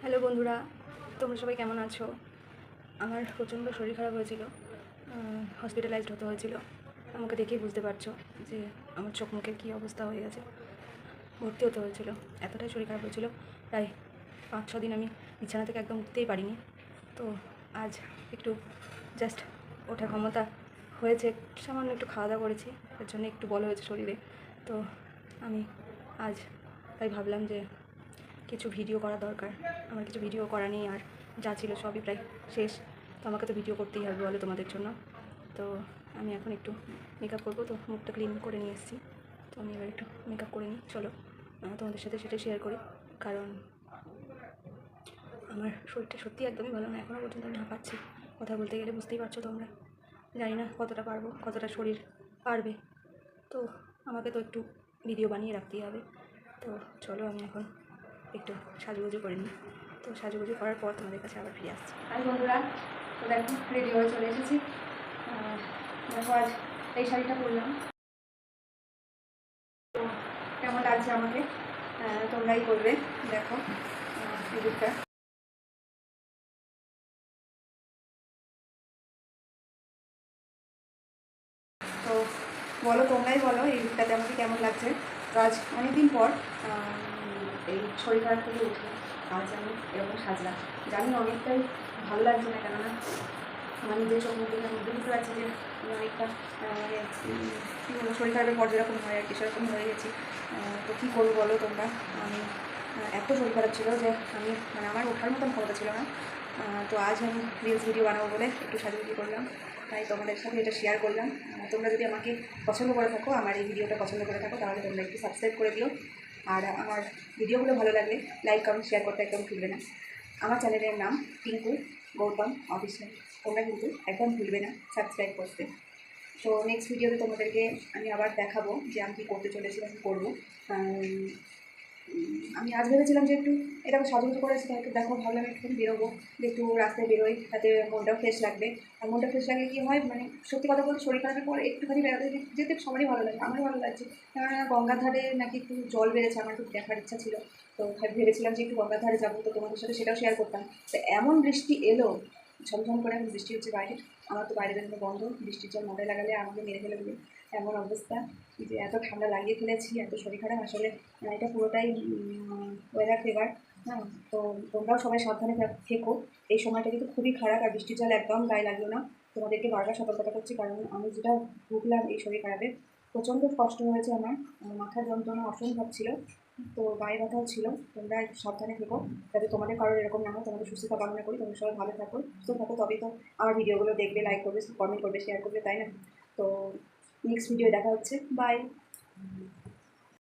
Hello বন্ধুরা, তোমরা সবাই কেমন আছো? আমার প্রচণ্ড শরীর খারাপ হয়েছিল, হসপিটালাইজড হতে হয়েছিল। আমাকে দেখেই বুঝতে পারছো যে আমার চোখ মুখের কী অবস্থা হয়ে গেছে। ভর্তি হতে হয়েছিল, এতটাই শরীর খারাপ হয়েছিল। প্রায় 5-6 দিন আমি বিছানা থেকে একদম উঠতেই পারিনি। তো আজ একটু জাস্ট ওঠার ক্ষমতা হয়েছে, সামান্য একটু খাওয়া দাওয়া করেছি, তার জন্য একটু বল হয়েছে শরীরে। তো আমি আজ তাই ভাবলাম যে কিছু ভিডিও করা দরকার। আমার কিছু ভিডিও করা নেই, আর যা ছিল সবই প্রায় শেষ। তো আমাকে তো ভিডিও করতেই হবে বলে তোমাদের জন্য। তো আমি এখন একটু মেকআপ করবো, তো মুখটা ক্লিন করে নিয়ে এসেছি। তো আমি এবার একটু মেকআপ করে নিই, চলো তোমাদের সাথে সেটা শেয়ার করি। কারণ আমার শরীরটা সত্যি একদমই ভালো না, এখনও পর্যন্ত আমি হাঁপাচ্ছি। কথা বলতে গেলে বুঝতেই পারছো তোমরা। জানি না কতটা পারবো, কতটা শরীর পারবে। তো আমাকে তো একটু ভিডিও বানিয়ে রাখতেই হবে। তো চলো আমি এখন একটু সাজুগুজু করে নিই। তো সাজুগুজু করার পর তোমাদের কাছে আবার ফিরে আসছি। আর বন্ধুরা, তো দেখো রেডি হয়ে চলে এসেছি। দেখো আজ এই শাড়িটা পরলাম, তো কেমন লাগছে আমাকে তোমরাই বলবে। দেখো এই লুকটা। তো বলো, তোমরাই বলো এই লুকটাতে আমাকে কেমন লাগছে। তো আজ অনেকদিন পর এই শরীর খারাপ থেকে উঠে আজ আমি এরকম সাজলাম। জানি না অনেকটাই ভালো লাগছে না, কেননা আমার নিজের চোখ মুখ দেখে আমি বুঝতে পারছি যে আমি অনেকটা মানে কী বলবো, শরীর খারাপের পর যেরকম হয় আর কি সেরকম হয়ে গেছি। তো কী করবো বলো তোমরা। আমি এত শরীর খারাপ ছিল যে আমি মানে আমার ওঠার মতন ক্ষমতা ছিল না। তো আজ আমি রিলস ভিডিও বানাবো বলে একটু সাজুগুজু করলাম, তাই তোমাদের সাথে এটা শেয়ার করলাম। তোমরা যদি আমাকে পছন্দ করে থাকো, আমার এই ভিডিওটা পছন্দ করে থাকো, তাহলে তোমরা একটু সাবস্ক্রাইব করে দিও। আর আমার ভিডিওগুলো ভালো লাগলে লাইক কমেন্ট শেয়ার করতে একদম ভুলবে না। আমার চ্যানেলের নাম টিঙ্কু গৌতম অফিসিয়াল। তোমরা কিন্তু একদম ভুলবে না সাবস্ক্রাইব করতে। তো নেক্সট ভিডিওতে তোমাদেরকে আমি আবার দেখাবো যে আমি কী করতে চলেছি বা কী করবো। আমি আজ ভেবেছিলাম যে একটু এটাকে সাজুগুজু করেছি, তাই একটু দেখো ভাবলাম একটু বেরোবো, যে একটু রাস্তায় বেরোই, তাতে মনটাও ফ্রেশ লাগবে। আর মনটা ফ্রেশ লাগলে কী হয়, মানে সত্যি কথা বলতে শরীর খারাপের পর একটুখানি বেড়াতে যেতে সবারই ভালো লাগে, আমারও ভালো লাগছে। কেননা গঙ্গার ধারে নাকি একটু জল বেড়েছে, আমার একটু দেখার ইচ্ছা ছিল। তো ভেবেছিলাম যে একটু গঙ্গার ধারে যাবো, তো তোমাদের সাথে সেটাও শেয়ার করতাম। তো এমন বৃষ্টি এলো, ঝমঝম করে এখন বৃষ্টি হচ্ছে বাইরে। আমার তো বাইরে বেরোনো বন্ধ, বৃষ্টির জল মাথায় লাগালে আমাকে মেরে ফেলে দেবে, এমন অবস্থা যে এত ঠান্ডা লাগিয়ে ফেলেছি, এত শরীর খারাপ। আসলে এটা পুরোটাই ওয়েদার ফেভার। হ্যাঁ, তো তোমরাও সবাই সাবধানে থেকো। এই সময়টা কিন্তু খুবই খারাপ, আর বৃষ্টির জল একদম গায়ে লাগলো না। তোমাদেরকে বারবার সতর্কতা করছি, কারণ আমি যেটা ভুগলাম এই শরীর খারাপে, প্রচণ্ড কষ্ট হয়েছে আমার। মাথার যন্ত্রণা অসম্ভব ছিল, তো গায়ে ব্যথাও ছিল। তোমরা একটু সাবধানে থেকো, যাতে তোমাদের কারোর এরকম না হয়। তোমাদের সুস্থতা কামনা করি, তোমরা সবাই ভালো থাকো, সুস্থ থাকো, তবেই তো আমার ভিডিওগুলো দেখবে, লাইক করবে, কমেন্ট করবে, শেয়ার করবে, তাই না? তো নেক্সট ভিডিও দেখা হচ্ছে, বাই।